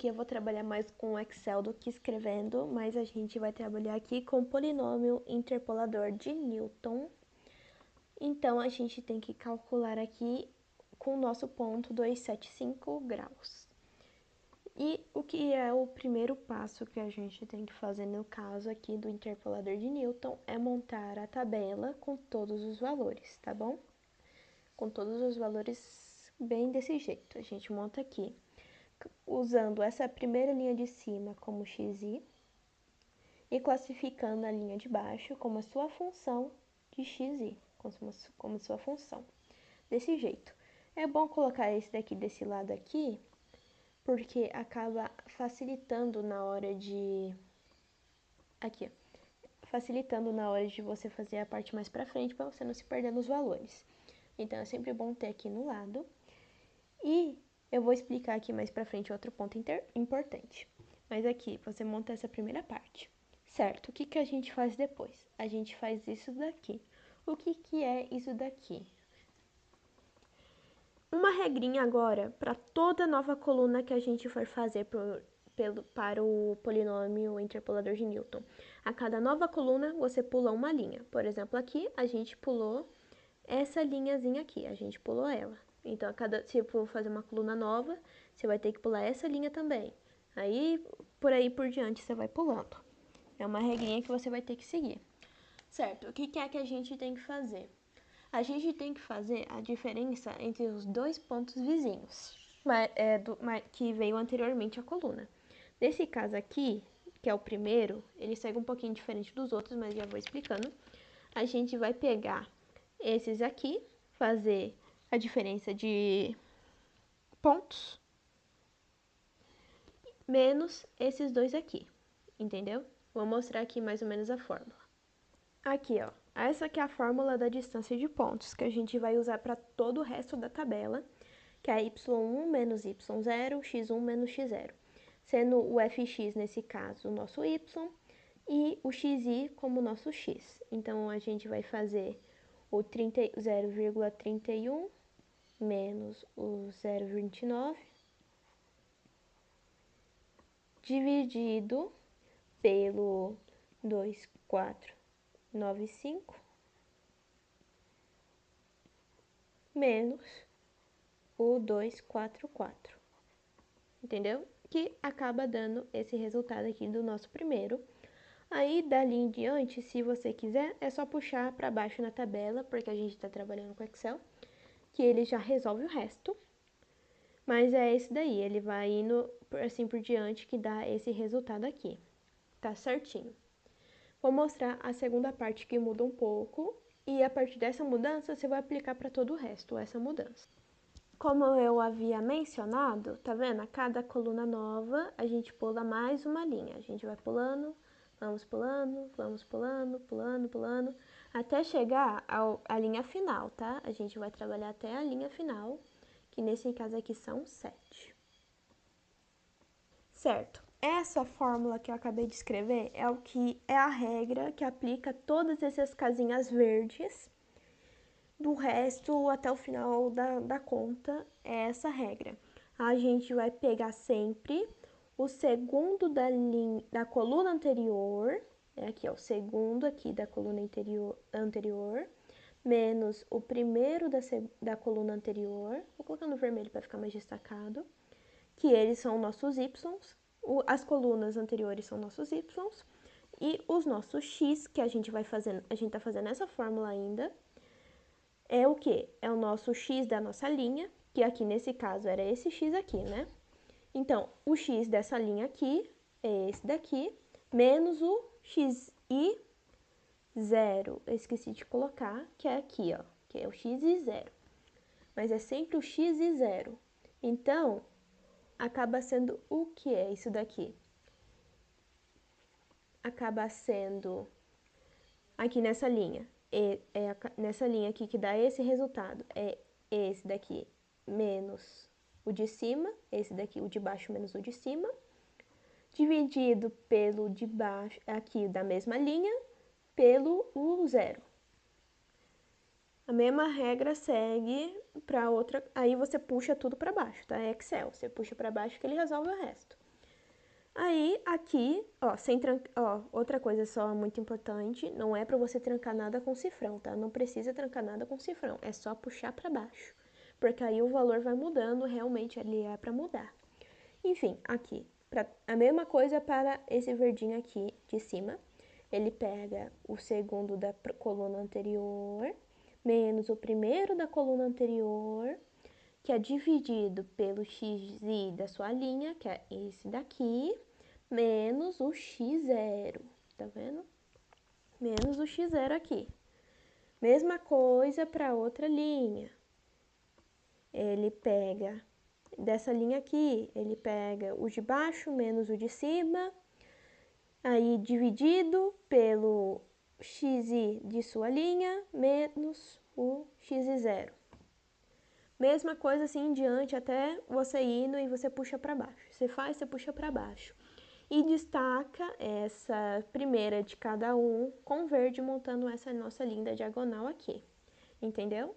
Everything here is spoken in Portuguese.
aqui eu vou trabalhar mais com Excel do que escrevendo, mas a gente vai trabalhar aqui com o polinômio interpolador de Newton. Então, a gente tem que calcular aqui com o nosso ponto 275 graus. E o que é o primeiro passo que a gente tem que fazer no caso aqui do interpolador de Newton é montar a tabela com todos os valores, tá bom? Com todos os valores bem desse jeito. A gente monta aqui, usando essa primeira linha de cima como xi e classificando a linha de baixo como a sua função de xi, como sua função. Desse jeito. É bom colocar esse daqui desse lado aqui, porque acaba facilitando na hora de... Aqui, ó. Facilitando na hora de você fazer a parte mais pra frente, para você não se perder nos valores. Então, é sempre bom ter aqui no lado. E eu vou explicar aqui mais pra frente outro ponto importante. Mas aqui, você monta essa primeira parte. Certo, o que que a gente faz depois? A gente faz isso daqui. O que que é isso daqui? Uma regrinha agora para toda nova coluna que a gente for fazer para o polinômio interpolador de Newton. A cada nova coluna, você pula uma linha. Por exemplo, aqui a gente pulou essa linhazinha aqui, a gente pulou ela. Então, se for fazer uma coluna nova, você vai ter que pular essa linha também. Aí por diante, você vai pulando. É uma regrinha que você vai ter que seguir. Certo, o que é que a gente tem que fazer? A gente tem que fazer a diferença entre os dois pontos vizinhos, que veio anteriormente à coluna. Nesse caso aqui, que é o primeiro, ele segue um pouquinho diferente dos outros, mas já vou explicando. A gente vai pegar esses aqui, fazer a diferença de pontos, menos esses dois aqui, entendeu? Vou mostrar aqui mais ou menos a fórmula. Aqui, ó, essa aqui é a fórmula da distância de pontos, que a gente vai usar para todo o resto da tabela, que é y1 menos y0, x1 menos x0, sendo o fx, nesse caso, o nosso y, e o xi como nosso x. Então, a gente vai fazer o 0,31 menos o 0,29, dividido pelo 2,495, menos o 244, entendeu? Que acaba dando esse resultado aqui do nosso primeiro. Aí, dali em diante, se você quiser, é só puxar para baixo na tabela, porque a gente está trabalhando com Excel, que ele já resolve o resto. Mas é esse daí, ele vai indo assim por diante que dá esse resultado aqui. Tá certinho. Vou mostrar a segunda parte que muda um pouco, e a partir dessa mudança, você vai aplicar para todo o resto, essa mudança. Como eu havia mencionado, tá vendo? A cada coluna nova, a gente pula mais uma linha. A gente vai pulando, vamos pulando, vamos pulando, pulando, pulando, até chegar à linha final, tá? A gente vai trabalhar até a linha final, que nesse caso aqui são 7. Certo. Essa fórmula que eu acabei de escrever é o que é a regra que aplica todas essas casinhas verdes. Do resto, até o final da conta, é essa regra. A gente vai pegar sempre o segundo da coluna anterior, aqui ó, o segundo aqui da coluna anterior, menos o primeiro da coluna anterior, vou colocar no vermelho para ficar mais destacado, que eles são nossos y's, as colunas anteriores são nossos y's, e os nossos x, que a gente tá fazendo essa fórmula ainda, é o que? É o nosso x da nossa linha, que aqui nesse caso era esse x aqui, né? Então, o x dessa linha aqui é esse daqui, menos o xi zero. Eu esqueci de colocar, que é aqui, ó, que é o xi zero. Mas é sempre o xi zero. Então, acaba sendo o que é isso daqui? Acaba sendo aqui nessa linha. Nessa linha aqui que dá esse resultado. É esse daqui menos o de cima, esse daqui o de baixo menos o de cima, dividido pelo de baixo, aqui da mesma linha, pelo o zero. A mesma regra segue para outra, aí você puxa tudo para baixo, tá? É Excel, você puxa para baixo que ele resolve o resto. Aí, aqui, ó, outra coisa só muito importante, não é para você trancar nada com cifrão, tá? Não precisa trancar nada com cifrão, é só puxar para baixo, porque aí o valor vai mudando, realmente ele é para mudar. Enfim, aqui, a mesma coisa para esse verdinho aqui de cima, ele pega o segundo da coluna anterior, menos o primeiro da coluna anterior, que é dividido pelo xi da sua linha, que é esse daqui, menos o x0, tá vendo? Menos o x0 aqui. Mesma coisa para outra linha. Ele pega, dessa linha aqui, ele pega o de baixo menos o de cima, aí dividido pelo xi de sua linha, menos o x0. Mesma coisa assim em diante, até você indo e você puxa para baixo. Você faz, você puxa para baixo. E destaca essa primeira de cada um com verde, montando essa nossa linda diagonal aqui. Entendeu?